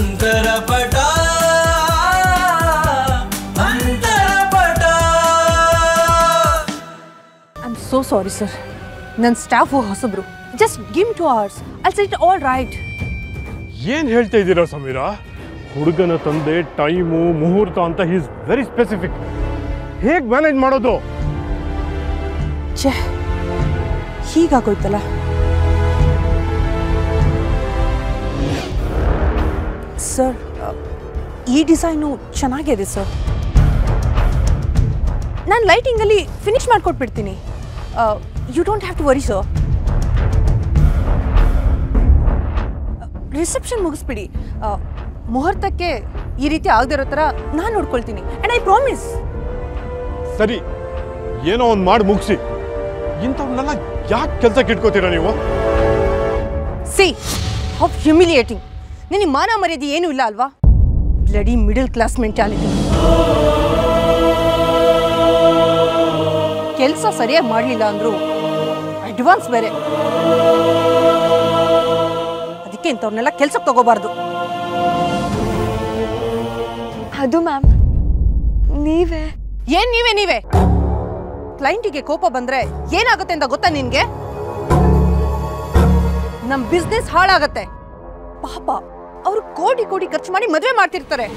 ಅಂತರಪಟ ಅಂತರಪಟ. I'm so sorry, sir. ನನ್ನ staff ಹೊಸಬ್ರು. Just give me 2 hours. I'll set it all right. ಏನು ಹೇಳ್ತಾ ಇದ್ದೀರಾ ಸಮೀರಾ? ಹುಡುಗನ ತಂದೆ ಟೈಮು ಮುಹೂರ್ತ ಅಂತ ಈಸ್ ವೆರಿ ಸ್ಪೆಸಿಫಿಕ್. ಹೇಗೆ ಮ್ಯಾನೇಜ್ ಮಾಡೋದು? ಛೇ, ಹೀಗಾಗೋಯ್ತಲ್ಲ. ಸರ್, ಈ ಡಿಸೈನು ಚೆನ್ನಾಗಿದೆ ಸರ್. ನಾನು ಲೈಟಿಂಗಲ್ಲಿ ಫಿನಿಶ್ ಮಾಡಿಕೊಟ್ಬಿಡ್ತೀನಿ. You don't have to worry sir. Reception ಮುಗಿಸ್ಬಿಡಿ. ಮುಹೂರ್ತಕ್ಕೆ ಈ ರೀತಿ ಆಗದಿರೋ ಥರ ನಾನು ನೋಡ್ಕೊಳ್ತೀನಿ. And I promise. ಸರಿ, ಏನೋ ಒಂದು ಮಾಡಿ ಮುಗಿಸಿ. ಇಂಥವನ್ನೆಲ್ಲ ಯಾಕೆ ಕೆಲಸಕ್ಕೆ ಇಟ್ಕೋತೀರಾ ನೀವು? See, how humiliating. ನಿನಗೆ ಮಾನ ಮರ್ಯಾದೆ ಏನೂ ಇಲ್ಲ ಅಲ್ವಾ? Bloody middle class mentality. ಕೆಲಸ ಸರಿಯಾಗಿ ಮಾಡಲಿಲ್ಲ ಅಂದರೂ ಅಡ್ವಾನ್ಸ್ ಬೇರೆ. ಅದಕ್ಕೆ ಇಂಥವ್ರನ್ನೆಲ್ಲ ಕೆಲ್ಸಕ್ಕೆ ತಗೋಬಾರ್ದು. ಅದು ಮ್ಯಾಮ್, ನೀವೇ ನೀವೇ ಕ್ಲೈಂಟಿಗೆ ಕೋಪ ಬಂದ್ರೆ ಏನಾಗುತ್ತೆ ಅಂತ ಗೊತ್ತಾ ನಿನ್ಗೆ? ನಮ್ ಬಿಸ್ನೆಸ್ ಹಾಳಾಗತ್ತೆ. ಪಾಪ ಅವರು ಕೋಟಿ ಕೋಟಿ ಖರ್ಚು ಮಾಡಿ ಮದುವೆ ಮಾಡ್ತಿರ್ತಾರೆ.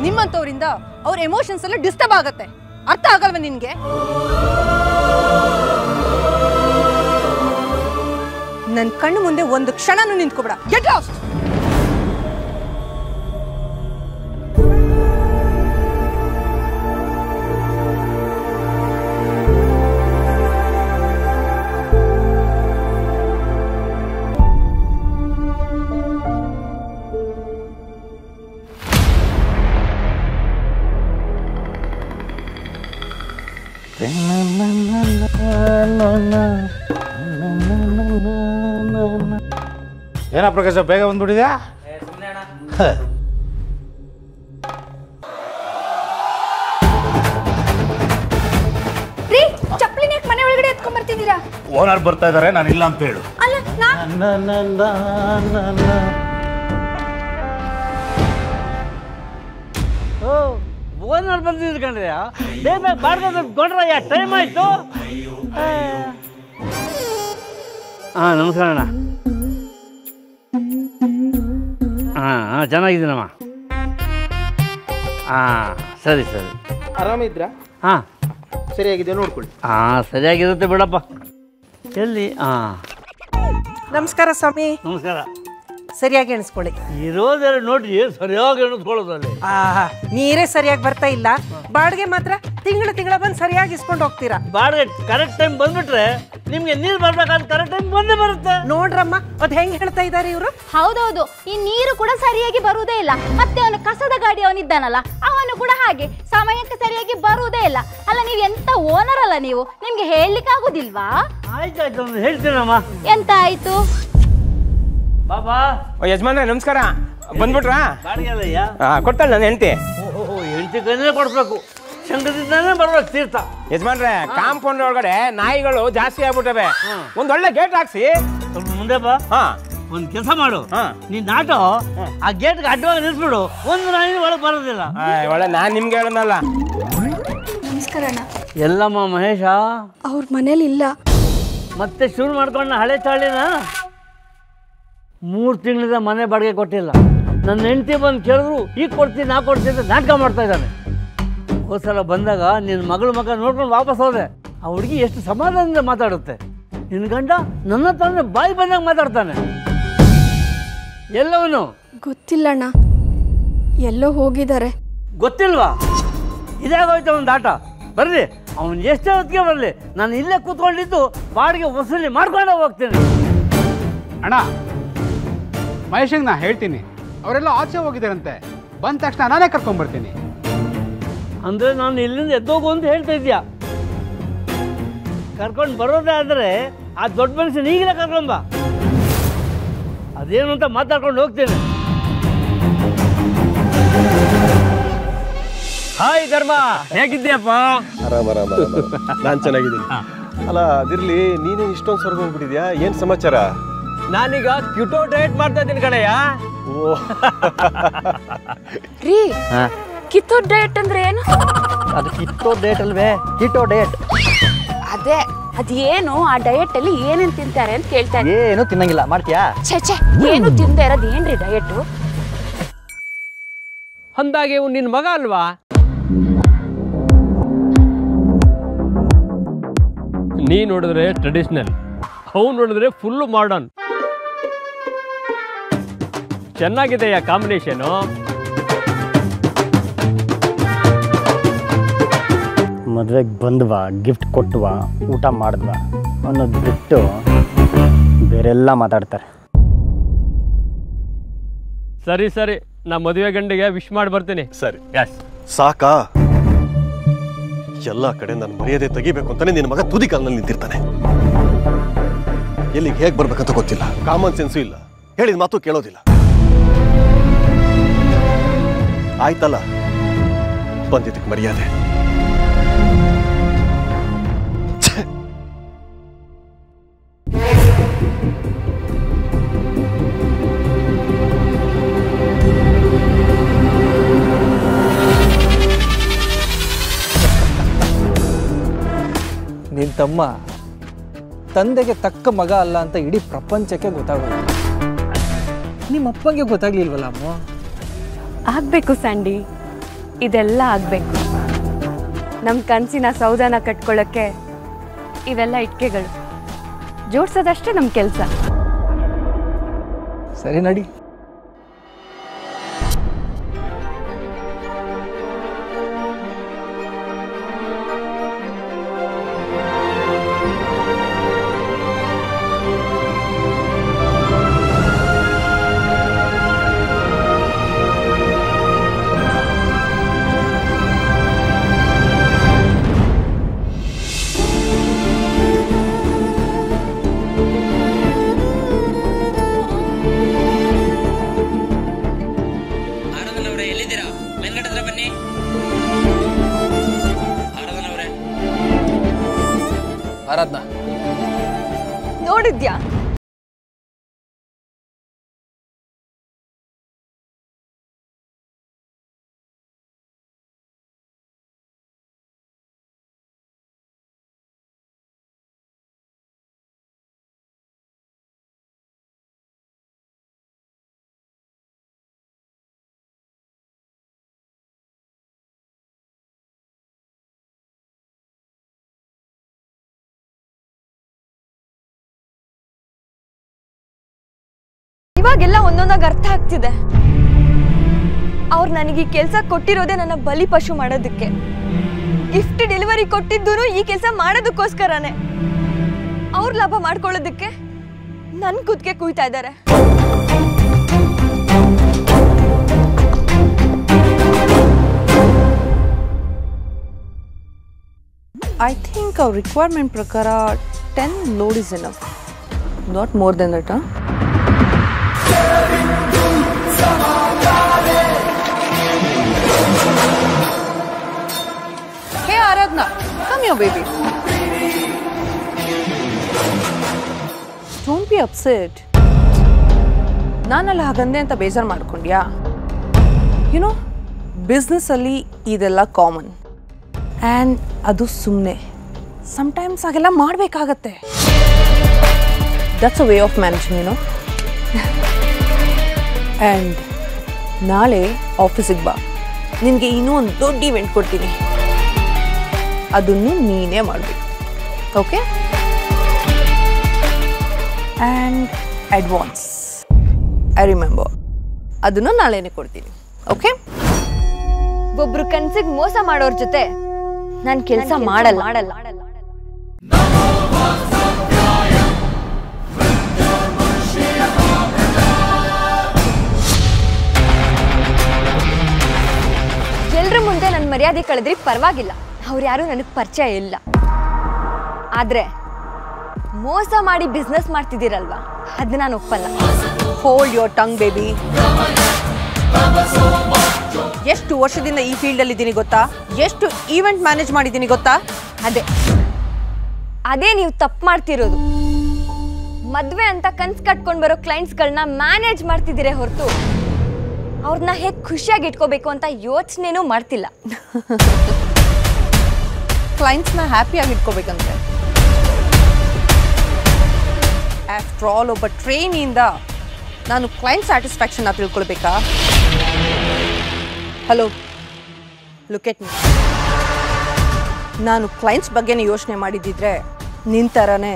ನಿಮ್ಮಂತವರಿಂದ ಅವ್ರ ಎಮೋಷನ್ಸ್ ಎಲ್ಲ ಡಿಸ್ಟರ್ಬ್ ಆಗತ್ತೆ. ಅರ್ಥ ಆಗಲ್ವ ನಿನ್ಗೆ? ನನ್ನ ಕಣ್ಣು ಮುಂದೆ ಒಂದು ಕ್ಷಣನೂ ನಿಂತ್ಕೊಬೇಡ. Get lost. ಏನ ಪ್ರಕಾಶ, ಬೇಗ ಬಂದ್ಬಿಟ್ಟಿದ್ಯಾ? ಚಪ್ಪಲಿನ ಮನೆ ಒಳಗಡೆ ಎತ್ಕೊಂಡ್ ಬರ್ತಿದ್ದೀರಾ? ಓನರ್ ಬರ್ತಾ ಇದಾರೆ, ನಾನು ಇಲ್ಲ ಅಂತ ಹೇಳು. ಓನರ್ ಬಂದಿದ್ರು ಕಣ್ರಿ. ಬೇಗ ಬಾರ್ದ ಗೊಂಡ್ರಯ್ಯ, ಟೈಮ್ ಆಯ್ತು. ಹಾಂ, ನಮಸ್ಕಾರ ಅಣ್ಣ. ಹಾಂ, ಚೆನ್ನಾಗಿದ್ದೀನಮ್ಮ. ಹಾಂ, ಸರಿ. ಆರಾಮಿದ್ರಾ? ಹಾಂ, ಸರಿಯಾಗಿದೆ, ನೋಡ್ಕೊಳ್ಳಿ. ಹಾಂ, ಸರಿಯಾಗಿರುತ್ತೆ ಬಿಡಪ್ಪ. ಎಲ್ಲಿ? ಹಾಂ, ನಮಸ್ಕಾರ ಸ್ವಾಮಿ. ನಮಸ್ಕಾರ. ಸರಿಯಾಗಿ ಎಣಿಸ್ಕೊಳ್ಳಿ. ಇರೋದೆಲ್ಲ ನೋಡ್ರಿ, ಸರಿಯಾಗಿ ಎಣಿಸ್ಕೊಳ್ಳೋದಲ್ಲಿ. ನೀರೇ ಸರಿಯಾಗಿ ಬರ್ತಾ ಇಲ್ಲ. ಬಾಡಿಗೆ ಮಾತ್ರ ತಿಂಗಳ ಬಂದು ಸರಿಯಾಗಿ ಇಸ್ಕೊಂಡು ಹೋಗ್ತೀರಾ. ಬಾಡಿಗೆ ಕರೆಕ್ಟ್ ಟೈಮ್ ಬಂದ್ಬಿಟ್ರೆ ನಿಮ್ಗೆ ನೀರು ಬರ್ಬೇಕಾದ್ರೆ ಕರೆಕ್ಟ್ ಟೈಮ್ ಬಂದೇ ಬರುತ್ತೆ. ನೋಡ್ರಮ್ಮ, ಅದ್ ಹೆಂಗ್ ಹೇಳ್ತಾ ಇದ್ದಾರೆ ಇವರು. ಹೌದೌದು, ಈ ನೀರು ಕೂಡ ಸರಿಯಾಗಿ ಬರುವುದೇ ಇಲ್ಲ. ಮತ್ತೆ ಅವನು ಕಸದ ಗಾಡಿ ಅವನಿದ್ದಾನಲ್ಲ, ಅವನು ಕೂಡ ಹಾಗೆ ಸಮಯಕ್ಕೆ ಸರಿಯಾಗಿ ಬರುವುದೇ ಇಲ್ಲ. ಅಲ್ಲ, ನೀವು ಎಂತ ಓನರ್ ಅಲ್ಲ ನೀವು, ನಿಮ್ಗೆ ಹೇಳಲಿಕ್ಕೆ ಆಗುದಿಲ್ವಾ? ಆಯ್ತಾಯ್ತು, ಹೇಳ್ತೀನಮ್ಮ. ಎಂತ ಆಯ್ತು? ಬಾಬಾ. ಯಜಮಾನ್ರೆ ನಮಸ್ಕಾರ. ಬಂದ್ಬಿಟ್ರಾ? ಬಾಡಿಗೆ ಕೊಡ್ತಾಳೆ ನನ್ನ ಹೆಂಡತಿ. ಓಹೋ, ಹೆಂಡತಿ ಕೈನೇ ಕೊಡ್ಬೇಕು. ಸಂಘದಿಂದಾನೇ ಬರ್ಬೇಕು ತೀರ್ಥ. ಯಜಮಾನ್ರೆ, ಕಾಂಪೌಂಡ್ ಒಳಗಡೆ ನಾಯಿಗಳು ಜಾಸ್ತಿ ಆಗ್ಬಿಟ್ಟವೆ. ಒಂದೊಳ್ಳೆ ಗೇಟ್ ಹಾಕ್ಸಿ. ಸ್ವಲ್ಪ ಮುಂದೆ ಬಾ. ಒಂದ್ ಕೆಲಸ ಮಾಡು, ನೀನ್ ನಾಟೋ ಆ ಗೇಟ್ಗೆ ಅಡ್ಡವಾಗಿ ನಿಲ್ಸ್ಬಿಡು. ಒಂದು ನಾಯಿ ಒಳಗೆ ಬರೋದಿಲ್ಲ. ಒಳ್ಳೆ ನಾನ್ ನಿಮ್ಗೆ ಹೇಳನಲ್ಲ. ನಮಸ್ಕಾರ ಅಣ್ಣ. ಎಲ್ಲಮ್ಮ ಮಹೇಶ? ಅವ್ರ ಮನೇಲಿ ಇಲ್ಲ. ಮತ್ತೆ ಶುರು ಮಾಡ್ಕೊಂಡ ಹಳೆ ಚಾಳಿನ. 3 ತಿಂಗಳಿಂದ ಮನೆ ಬಾಡಿಗೆ ಕೊಟ್ಟಿಲ್ಲ. ನನ್ನ ಹೆಂಡತಿ ಬಂದು ಕೇಳಿದ್ರು ಈಗ ಕೊಡ್ತೀನಿ ನಾ ಕೊಡ್ತೀನಿ ಅಂತ ನಾಟಕ ಮಾಡ್ತಾ ಇದ್ದಾನೆ. ಹೋದ್ಸಲ ಬಂದಾಗ ನಿನ್ನ ಮಗ ನೋಡ್ಕೊಂಡು ವಾಪಸ್ ಹೋದೆ. ಆ ಹುಡುಗಿ ಎಷ್ಟು ಸಮಾಧಾನದಿಂದ ಮಾತಾಡುತ್ತೆ. ನಿನ್ನ ಗಂಡ ನನ್ನ ತಂದೆ ಬಾಯಿ ಬಂದಾಗ ಮಾತಾಡ್ತಾನೆ. ಎಲ್ಲವನು ಗೊತ್ತಿಲ್ಲಣ್ಣ, ಎಲ್ಲೋ ಹೋಗಿದ್ದಾರೆ. ಗೊತ್ತಿಲ್ವಾ? ಇದಾಗೋಯ್ತು ಒಂದು ಆಟ. ಬರ್ರಿ, ಅವನು ಎಷ್ಟೇ ಹೊತ್ತಿಗೆ ಬರಲಿ, ನಾನು ಇಲ್ಲೇ ಕೂತ್ಕೊಂಡಿದ್ದು ಬಾಡಿಗೆ ವಸೂಲಿ ಮಾಡ್ಕೊಂಡೇ ಹೋಗ್ತೀನಿ. ಅಣ್ಣ, ಮಹೇಶಂಗೆ ನಾ ಹೇಳ್ತೀನಿ, ಅವರೆಲ್ಲ ಆಚೆ ಹೋಗಿದ್ದಾರಂತೆ. ಬಂದ ತಕ್ಷಣ ನಾನೇ ಕರ್ಕೊಂಡ್ಬರ್ತೀನಿ. ಅಂದರೆ ನಾನು ಇಲ್ಲಿಂದ ಎದ್ದೋಗು ಅಂತ ಹೇಳ್ತಾ ಇದ್ಯಾ? ಕರ್ಕೊಂಡು ಬರೋದೇ ಆದರೆ ಆ ದೊಡ್ಡ ಮನುಷ್ಯನ ಈಗಲೇ ಕರ್ಕೊಂಬ. ಅದೇನು ಅಂತ ಮಾತಾಡ್ಕೊಂಡು ಹೋಗ್ತೀನಿ. ಹಾಯ್ ಧರ್ಮ, ಹೇಗಿದ್ದೀಯಪ್ಪ? ಆರಾಮ. ನಾನು ಚೆನ್ನಾಗಿದ್ದೀನಿ. ಅಲ್ಲ ಅದಿರ್ಲಿ, ನೀನೇ ಇಷ್ಟೊಂದು ಸ್ವರ್ಗ ಹೋಗ್ಬಿಟ್ಟಿದ್ಯಾ? ಏನು ಸಮಾಚಾರ? ನಾನೀಗ ಕ್ಯೂಟೋ ಡಯಟ್ ಮಾಡ್ತಾ ಇದ್ದೀನಿ ಕಣಯ್ಯ. ರೀ ಕಿತ್ತೋ ಡಯಟ್ ಅಂದ್ರೆ ಏನು? ಅದು ಕಿತ್ತೋ ಡಯಟ್ ಅಲ್ವೇ, ಕಿಟೋ ಡಯಟ್. ಅದೇ ಅದೇನು ಆ ಡಯಟ್ ಅಲ್ಲಿ ಏನೇನ್ ತಿಂತಾರೆ ಅಂತ ಕೇಳ್ತಾ ಇದ್ದೀನಿ. ಏನು ತಿನ್ನಂಗಿಲ್ಲ, ಮಾಡ್ತೀಯಾ? ಛೇ ಏನು ತಿಂದೇ ಇರೋದು ಏನ್ರಿ ಡಯಟ್? ಅಂದಾಗೆ ಇವ್ ನಿನ್ ಮಗ ಅಲ್ವಾ? ನೀ ನೋಡಿದ್ರೆ ಟ್ರೆಡಿಷನಲ್, ಅವ್ ನೋಡಿದ್ರೆ ಫುಲ್ ಮಾಡರ್ನ್. ಚೆನ್ನಾಗಿದೆಯಾ ಕಾಂಬಿನೇಷನು? ಮದುವೆಗೆ ಬಂದ್ವಾ, ಗಿಫ್ಟ್ ಕೊಟ್ವಾ, ಊಟ ಮಾಡಿದ್ವಾ ಅನ್ನೋದು ಬಿಟ್ಟು ಬೇರೆಲ್ಲ ಮಾತಾಡ್ತಾರೆ. ಸರಿ ಸರಿ, ನಾ ಮದುವೆ ಗಂಡಿಗೆ ವಿಶ್ ಮಾಡಿ ಬರ್ತೀನಿ. ಸರಿ, ಎಸ್. ಸಾಕಾ? ಎಲ್ಲ ಕಡೆ ನನ್ನ ಮರ್ಯಾದೆ ತೆಗಿಬೇಕು ಅಂತಾನೆ ನಿನ್ನ ಮಗ ತುದಿ ಕಾಲಲ್ಲಿ ನಿಂತಿರ್ತಾನೆ. ಎಲ್ಲಿಗೆ ಹೇಗೆ ಬರ್ಬೇಕಂತ ಗೊತ್ತಿಲ್ಲ, ಕಾಮನ್ ಸೆನ್ಸು ಇಲ್ಲ, ಹೇಳಿದ ಮಾತು ಕೇಳೋದಿಲ್ಲ. ಆಯ್ತಲ್ಲ, ಬಂದಿದ್ದಕ್ಕೆ ಮರ್ಯಾದೆ. ನಿನ್ನ ತಮ್ಮ ತಂದೆಗೆ ತಕ್ಕ ಮಗ ಅಲ್ಲ ಅಂತ ಇಡೀ ಪ್ರಪಂಚಕ್ಕೆ ಗೊತ್ತಾಗೋದು. ನಿಮ್ಮ ಅಪ್ಪಂಗೆ ಗೊತ್ತಾಗ್ಲಿಲ್ವಲ್ಲ ಅಮ್ಮ? ಆಗ್ಬೇಕು ಸ್ಯಾಂಡಿ, ಇದೆಲ್ಲ ಆಗ್ಬೇಕು. ನಮ್ಮ ಕನಸಿನ ಸೌದನ ಕಟ್ಕೊಳ್ಳೋಕ್ಕೆ ಇವೆಲ್ಲ ಇಟ್ಕೆಗಳು ಜೋಡ್ಸೋದಷ್ಟೇ ನಮ್ಮ ಕೆಲಸ. ಸರಿ ನಡಿ. ಆರಾಧನಾ ನೋಡಿದ್ಯಾ? ಇವಾಗೆಲ್ಲ ಒಂದೊಂದಾಗಿ ಅರ್ಥ ಆಗ್ತಿದೆ. ಅವ್ರು ನನಗೆ ಈ ಕೆಲಸ ಕೊಟ್ಟಿರೋದೇ ನನ್ನ ಬಲಿ ಪಶು ಮಾಡೋದಕ್ಕೆ. ಗಿಫ್ಟ್ ಡೆಲಿವರಿ ಕೊಟ್ಟಿದ್ದು ಈ ಕೆಲಸ ಮಾಡೋದಕ್ಕೋಸ್ಕರನೇ. ಅವ್ರ ಲಾಭ ಮಾಡ್ಕೊಳ್ಳೋದಕ್ಕೆ ನನ್ನ ಕುತ್ತಿಗೆ ಕುಯ್ತಾ ಇದ್ದಾರೆ. I think our requirement prakara 10 load is enough. Not more than that, huh? Hey Aradhna, come here baby. Don't be upset. ನಾನಲ್ಲ ಹಾಗಂದೆ ಅಂತ ಬೇಜಾರು ಮಾಡ್ಕೊಂಡ್ಯಾ? ಯುನೋ ಬಿಸ್ನೆಸ್ ಅಲ್ಲಿ ಇದೆಲ್ಲ ಕಾಮನ್ ಆ್ಯಂಡ್ ಅದು ಸುಮ್ಮನೆ ಸಮ್ಟೈಮ್ಸ್ ಹಾಗೆಲ್ಲ ಮಾಡಬೇಕಾಗತ್ತೆ. That's a way of managing YONO. And ನಾಳೆ ಆಫೀಸಿಗೆ ಬಾ, ನಿನಗೆ ಇನ್ನೂ ಒಂದು ದೊಡ್ಡ ಇವೆಂಟ್ ಕೊಡ್ತೀನಿ, ಅದನ್ನು ನೀನೇ ಮಾಡಬೇಕು. Okay? And advance I remember, ಅದನ್ನು ನಾಳೆನೇ ಕೊಡ್ತೀನಿ. ಓಕೆ? ಒಬ್ರು ಕನ್ಸಿಗೆ ಮೋಸ ಮಾಡೋರ್ ಜೊತೆ ನಾನು ಕೆಲಸ ಮಾಡಲ್ಲ. ಎಲ್ರ ಮುಂದೆ ನನ್ನ ಮರ್ಯಾದೆ ಕಳೆದ್ರಿ ಪರವಾಗಿಲ್ಲ, ಅವ್ರು ಯಾರು ನನಗೆ ಪರಿಚಯ ಇಲ್ಲ. ಆದ್ರೆ ಮೋಸ ಮಾಡಿ ಬಿಸ್ನೆಸ್ ಮಾಡ್ತಿದ್ದೀರಲ್ವಾ, ಅದು ನಾನು ಒಪ್ಪಲ್ಲ. Hold your tongue baby. ಎಷ್ಟು ವರ್ಷದಿಂದ ಈ ಫೀಲ್ಡಲ್ಲಿ ಇದ್ದೀನಿ ಗೊತ್ತಾ? ಎಷ್ಟು ಈವೆಂಟ್ ಮ್ಯಾನೇಜ್ ಮಾಡಿದ್ದೀನಿ ಗೊತ್ತಾ? ಅದೇ ನೀವು ತಪ್ಪು ಮಾಡ್ತಿರೋದು. ಮದ್ವೆ ಅಂತ ಕನ್ಸ್ ಕಟ್ಕೊಂಡು ಬರೋ ಕ್ಲೈಂಟ್ಸ್ಗಳನ್ನ ಮ್ಯಾನೇಜ್ ಮಾಡ್ತಿದ್ದೀರೇ ಹೊರತು ಅವ್ರನ್ನ ಹೇಗೆ ಖುಷಿಯಾಗಿ ಇಟ್ಕೋಬೇಕು ಅಂತ ಯೋಚನೆನೂ ಮಾಡ್ತಿಲ್ಲ. ಕ್ಲೈಂಟ್ಸ್ನ ಹ್ಯಾಪಿಯಾಗಿ ಇಟ್ಕೋಬೇಕಂತೆ. ಆಫ್ಟರ್ ಆಲ್ ಒಬ್ಬ ಟ್ರೈನಿಯಿಂದ ನಾನು ಕ್ಲೈಂಟ್ ಸ್ಯಾಟಿಸ್ಫ್ಯಾಕ್ಷನ್ನ ತಿಳ್ಕೊಳ್ಬೇಕಾ? Hello, look at me. ನಾನು ಕ್ಲೈಂಟ್ಸ್ ಬಗ್ಗೆನೇ ಯೋಚನೆ ಮಾಡಿದ್ದಿದ್ರೆ ನಿನ್ನ ಥರನೇ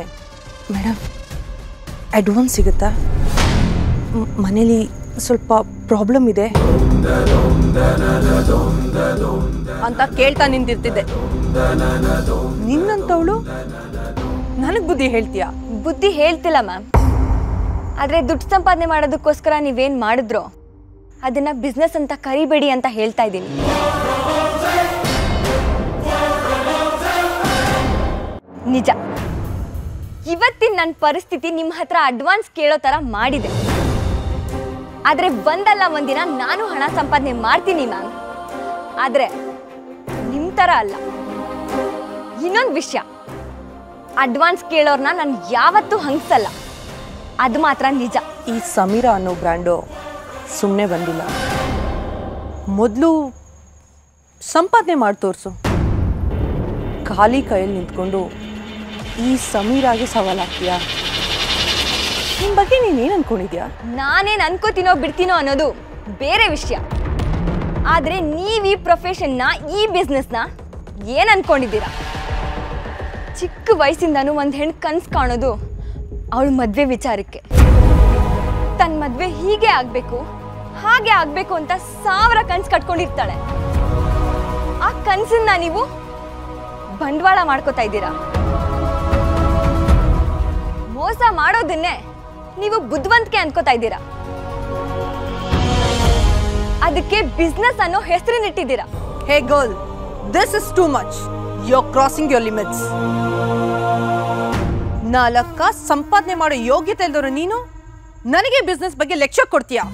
ಮೇಡಮ್ ಅಡ್ವಾನ್ಸ್ ಸಿಗುತ್ತಾ, ಮನೇಲಿ ಸ್ವಲ್ಪ ಪ್ರಾಬ್ಲಮ್ ಇದೆ ಅಂತ ಕೇಳ್ತಾ ನಿಂತಿರ್ತಿದ್ದೆ. ನಿನ್ನಂತವಳು ನನಗೆ ಬುದ್ಧಿ ಹೇಳ್ತೀಯಾ? ಬುದ್ಧಿ ಹೇಳ್ತಿಲ್ಲ ಮ್ಯಾಮ್, ಆದರೆ ದುಡ್ಡು ಸಂಪಾದನೆ ಮಾಡೋದಕ್ಕೋಸ್ಕರ ನೀವೇನು ಮಾಡಿದ್ರೋ ಅದನ್ನ ಬಿಸ್ನೆಸ್ ಅಂತ ಕರಿಬೇಡಿ ಅಂತ ಹೇಳ್ತಾ ಇದ್ದೀನಿ. ನಿಜ, ಇವತ್ತಿನ ನನ್ನ ಪರಿಸ್ಥಿತಿ ನಿಮ್ಮ ಹತ್ರ ಅಡ್ವಾನ್ಸ್ ಕೇಳೋ ಥರ ಮಾಡಿದೆ. ಆದರೆ ಒಂದಲ್ಲ ಒಂದಿನ ನಾನು ಹಣ ಸಂಪಾದನೆ ಮಾಡ್ತೀನಿ ಮ್ಯಾಮ್. ಆದರೆ ನಿಮ್ಮ ಥರ ಅಲ್ಲ. ಇನ್ನೊಂದು ವಿಷಯ, ಅಡ್ವಾನ್ಸ್ ಕೇಳೋರ್ನ ನಾನು ಯಾವತ್ತೂ ಹಂಗಿಸಲ್ಲ, ಅದು ಮಾತ್ರ ನಿಜ. ಈ ಸಮೀರಾ ಅನ್ನೋ ಬ್ರ್ಯಾಂಡು ಸುಮ್ಮನೆ ಬಂದಿಲ್ಲ. ಮೊದಲು ಸಂಪಾದನೆ ಮಾಡಿ ತೋರಿಸು. ಖಾಲಿ ಕೈಯಲ್ಲಿ ನಿಂತ್ಕೊಂಡು ಈ ಸಮೀರಾಗೆ ಸವಾಲಾಗ್ತೀಯಾ? ನಿಮ್ಮ ಬಗ್ಗೆ ನೀನೇನು ಅನ್ಕೊಂಡಿದ್ಯಾ? ನಾನೇನು ಅನ್ಕೋತೀನೋ ಬಿಡ್ತೀನೋ ಅನ್ನೋದು ಬೇರೆ ವಿಷಯ. ಆದರೆ ನೀವು ಈ ಪ್ರೊಫೆಷನ್ನ, ಈ ಬಿಸ್ನೆಸ್ನ ಏನು ಅನ್ಕೊಂಡಿದ್ದೀರಾ? ಚಿಕ್ಕ ವಯಸ್ಸಿಂದನೂ ಒಂದು ಹೆಣ್ಣು ಕನ್ಸು ಕಾಣೋದು ಅವಳ ಮದುವೆ ವಿಚಾರಕ್ಕೆ. ತನ್ನ ಮದುವೆ ಹೀಗೆ ಆಗಬೇಕು, ಹಾಗೆ ಆಗಬೇಕು ಅಂತ 1000 ಕನ್ಸು ಕಟ್ಕೊಂಡಿರ್ತಾಳೆ. ಆ ಕನಸನ್ನ ನೀವು ಬಂಡವಾಳ ಮಾಡ್ಕೋತಾ ಇದ್ದೀರಾ. ಮೋಸ ಮಾಡೋದನ್ನೇ ನೀವು ಬುದ್ಧಿವಂತಿಕೆ ಅನ್ಕೋತಾ ಇದ್ದೀರಾ. ಅದಕ್ಕೆ ಬಿಸ್ನೆಸ್ ಅನ್ನೋ ಹೆಸರಿನಿಟ್ಟಿದ್ದೀರಾ. Hey girl, this is too much. You are crossing your limits. 4 ಸಂಪಾದನೆ ಮಾಡೋ ಯೋಗ್ಯತೆ ಇಲ್ದವರು ನೀನು ನನಗೆ ಬಿಸ್ನೆಸ್ ಬಗ್ಗೆ ಲೆಕ್ಚರ್ ಕೊಡ್ತೀಯಾ?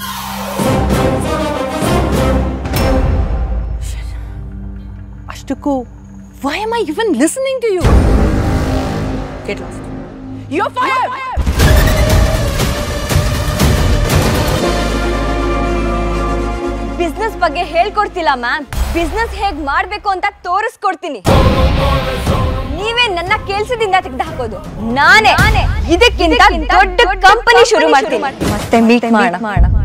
ಅಷ್ಟಕ್ಕೂ why am I even listening to you? Get lost. You're fired. Business ಬಗ್ಗೆ ಹೇಳ್ಕೊಡ್ತಿಲ್ಲ ಮ್ಯಾಮ್, ಬಿಸ್ನೆಸ್ ಹೇಗ್ ಮಾಡ್ಬೇಕು ಅಂತ ತೋರಿಸ್ಕೊಡ್ತೀನಿ. ನೀವೇ ನನ್ನ ಕೆಲ್ಸದಿಂದ ತೆಗೆದು ಹಾಕೋದು. ನಾನೇ ಇದಕ್ಕಿಂತ ದೊಡ್ಡ ಕಂಪನಿ ಶುರು ಮಾಡ್ತೀನಿ. ಮತ್ತೆ ಮೀಟ್ ಮಾಡೋಣ.